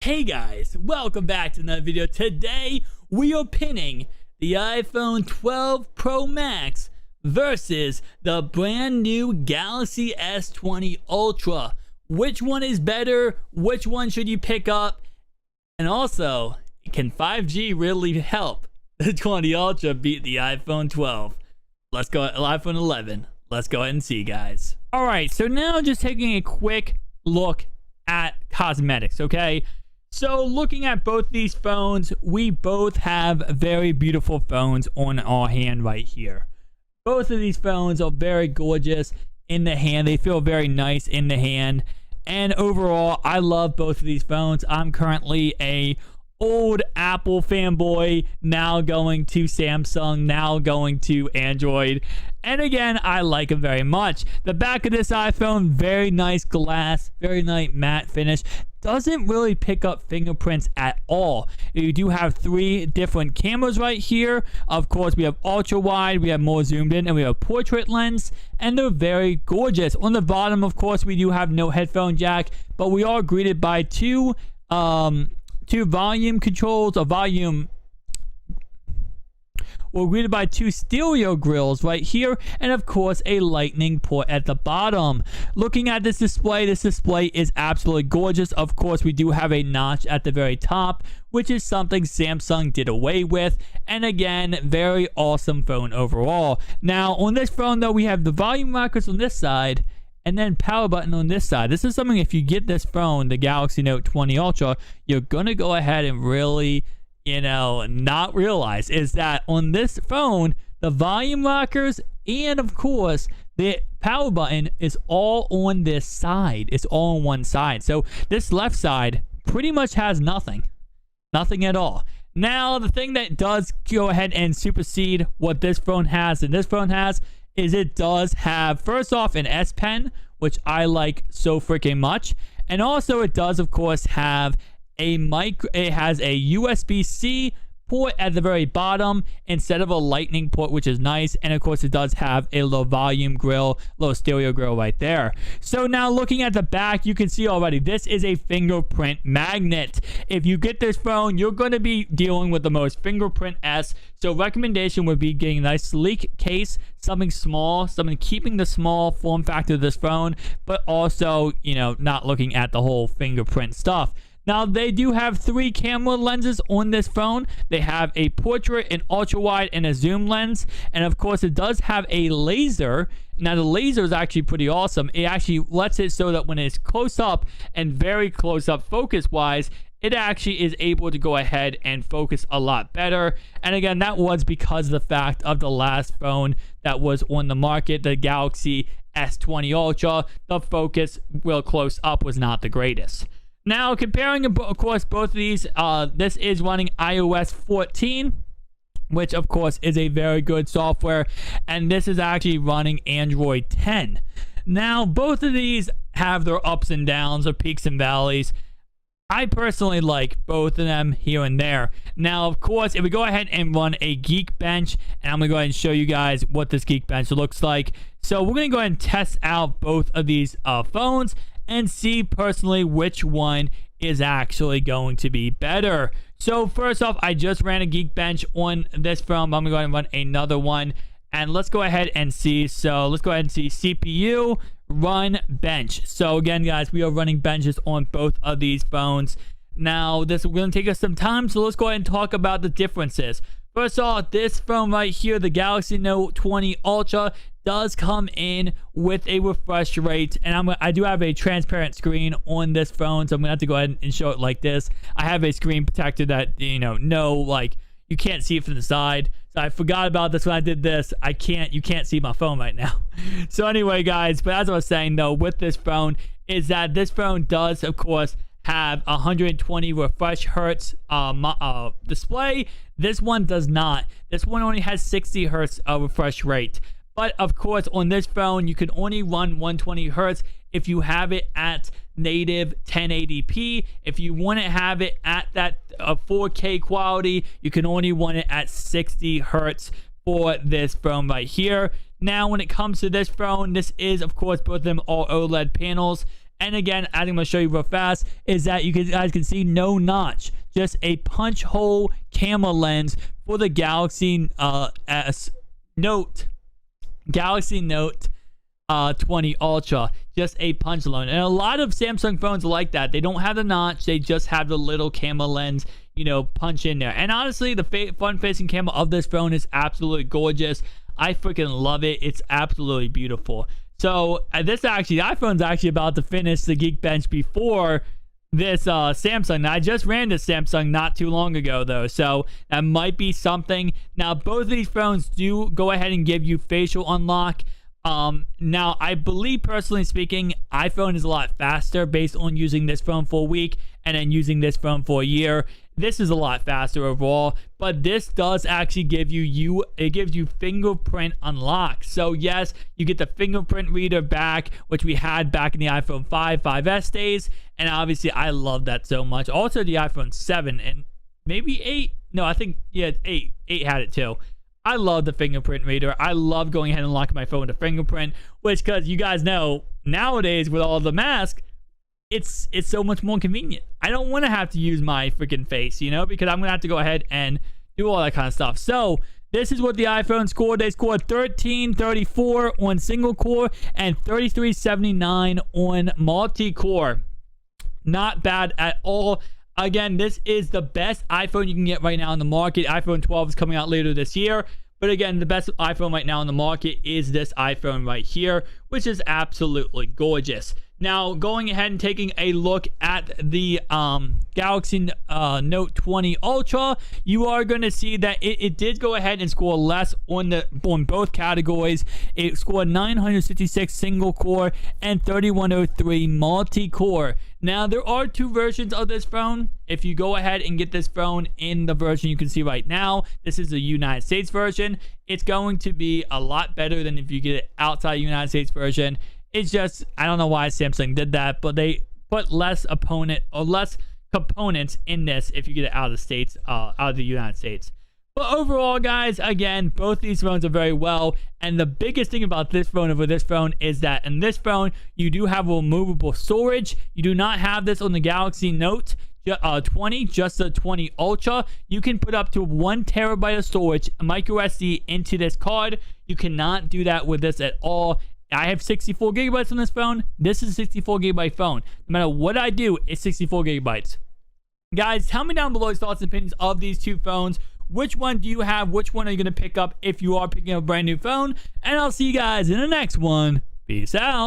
Hey guys, welcome back to another video. Today we are pinning the iPhone 12 Pro Max versus the brand new Galaxy S20 Ultra. Which one is better? Which one should you pick up? And also, can 5G really help the 20 Ultra beat the iPhone 12? Let's go, iPhone 11. Let's go ahead and see, guys. Alright, so now just taking a quick look at cosmetics, okay? So looking at both these phones, we both have very beautiful phones on our hand right here. Both of these phones are very gorgeous in the hand. They feel very nice in the hand. And overall, I love both of these phones. I'm currently a old Apple fanboy, now going to Samsung, now going to Android. And again, I like them very much. The back of this iPhone, very nice glass, very nice matte finish. Doesn't really pick up fingerprints at all. You do have three different cameras right here. Of course, we have ultra wide, we have more zoomed in, and we have portrait lens, and they're very gorgeous. On the bottom, of course, we do have no headphone jack, but we are greeted by two volume controls, we're greeted by two stereo grills right here, and of course a lightning port at the bottom. Looking at this display is absolutely gorgeous. Of course, we do have a notch at the very top, which is something Samsung did away with. And again, very awesome phone overall. Now on this phone though, we have the volume rockers on this side and then power button on this side. This is something, if you get this phone, the Galaxy Note 20 Ultra, you're gonna go ahead and really, not realize is that on this phone, the volume rockers and of course the power button is all on this side. It's all on one side. So this left side pretty much has nothing at all. Now, the thing that does go ahead and supersede what this phone has and this phone has is it does have, first off, an S Pen, which I like so freaking much. And also it does, of course, have it has a USB-C port at the very bottom instead of a lightning port, which is nice. And of course, it does have a low volume grill, low stereo grill right there. So now looking at the back, you can see already this is a fingerprint magnet. If you get this phone, you're going to be dealing with the most fingerprint-esque. So recommendation would be getting a nice sleek case, something small, something keeping the small form factor of this phone, but also, not looking at the whole fingerprint stuff. Now, they do have three camera lenses on this phone. They have a portrait, an ultra wide, and a zoom lens. And of course, it does have a laser. Now, the laser is actually pretty awesome. It actually lets it so that when it's close up and very close up focus wise, it actually is able to go ahead and focus a lot better. And again, that was because of the fact of the last phone that was on the market, the Galaxy S20 Ultra. The focus real close up was not the greatest. Now, comparing, of course, both of these, this is running iOS 14, which, of course, is a very good software, and this is actually running Android 10. Now, both of these have their ups and downs, or peaks and valleys. I personally like both of them here and there. Now, of course, if we go ahead and run a Geekbench, and I'm going to go ahead and show you guys what this Geekbench looks like. So we're going to go ahead and test out both of these phones and see personally which one is actually going to be better. So first off, I just ran a Geekbench on this phone. I'm going to go ahead and run another one. And let's go ahead and see. So let's go ahead and see CPU, run bench. So again, guys, we are running benches on both of these phones. Now, this is going to take us some time. So let's go ahead and talk about the differences. First off, this phone right here, the Galaxy Note 20 Ultra, does come in with a refresh rate, and I do have a transparent screen on this phone, so I'm gonna have to go ahead and show it like this. I have a screen protector that you can't see it from the side. So I forgot about this when I did this. You can't see my phone right now. So anyway, guys, but as I was saying though, with this phone is that this phone does, of course, have 120 refresh hertz display. This one does not. This one only has 60 hertz refresh rate. But of course, on this phone, you can only run 120 hertz if you have it at native 1080p. If you want to have it at that 4K quality, you can only run it at 60 hertz for this phone right here. Now, when it comes to this phone, this is, of course, both of them are OLED panels. And again, as I'm going to show you real fast, is that guys can see no notch, just a punch hole camera lens for the Galaxy Note 20 Ultra, just a punch alone. And a lot of Samsung phones are like that. They don't have the notch, they just have the little camera lens, you know, punch in there. And honestly, the front-facing camera of this phone is absolutely gorgeous. I freaking love it. It's absolutely beautiful. So this actually, the iPhone's actually about to finish the Geekbench before this Samsung. Now, I just ran this Samsung not too long ago though, so that might be something. Now, both of these phones do go ahead and give you facial unlock. Now, I believe, personally speaking, iPhone is a lot faster based on using this phone for a week and then using this phone for a year. This is a lot faster overall, but this does actually give you it gives you fingerprint unlock. So yes, you get the fingerprint reader back, which we had back in the iPhone 5S days, and obviously I love that so much. Also the iPhone 7 and maybe 8. No, I think, yeah, 8 had it too. I love the fingerprint reader. I love going ahead and locking my phone with a fingerprint, which, because you guys know, nowadays with all the masks, it's so much more convenient. I don't want to have to use my freaking face, you know, because I'm going to have to go ahead and do all that kind of stuff. So this is what the iPhone scored. They scored 1334 on single core and 3379 on multi-core. Not bad at all. Again, this is the best iPhone you can get right now in the market. iPhone 12 is coming out later this year. But again, the best iPhone right now in the market is this iPhone right here, which is absolutely gorgeous. Now, going ahead and taking a look at the Galaxy Note 20 Ultra, you are going to see that it did go ahead and score less on both categories. It scored 966 single core and 3103 multi-core. Now, there are two versions of this phone. If you go ahead and get this phone in the version you can see right now, this is the United States version. It's going to be a lot better than if you get it outside the United States version. It's just, I don't know why Samsung did that, but they put less components in this if you get it out of the States, out of the United States. But overall, guys, again, both these phones are very well. And the biggest thing about this phone over this phone is that in this phone, you do have removable storage. You do not have this on the Galaxy Note 20, just the 20 Ultra. You can put up to 1 terabyte of storage, micro SD, into this card. You cannot do that with this at all. I have 64 gigabytes on this phone. This is a 64 gigabyte phone. No matter what I do, it's 64 gigabytes. Guys, tell me down below your thoughts and opinions of these two phones. Which one do you have? Which one are you going to pick up if you are picking up a brand new phone? And I'll see you guys in the next one. Peace out.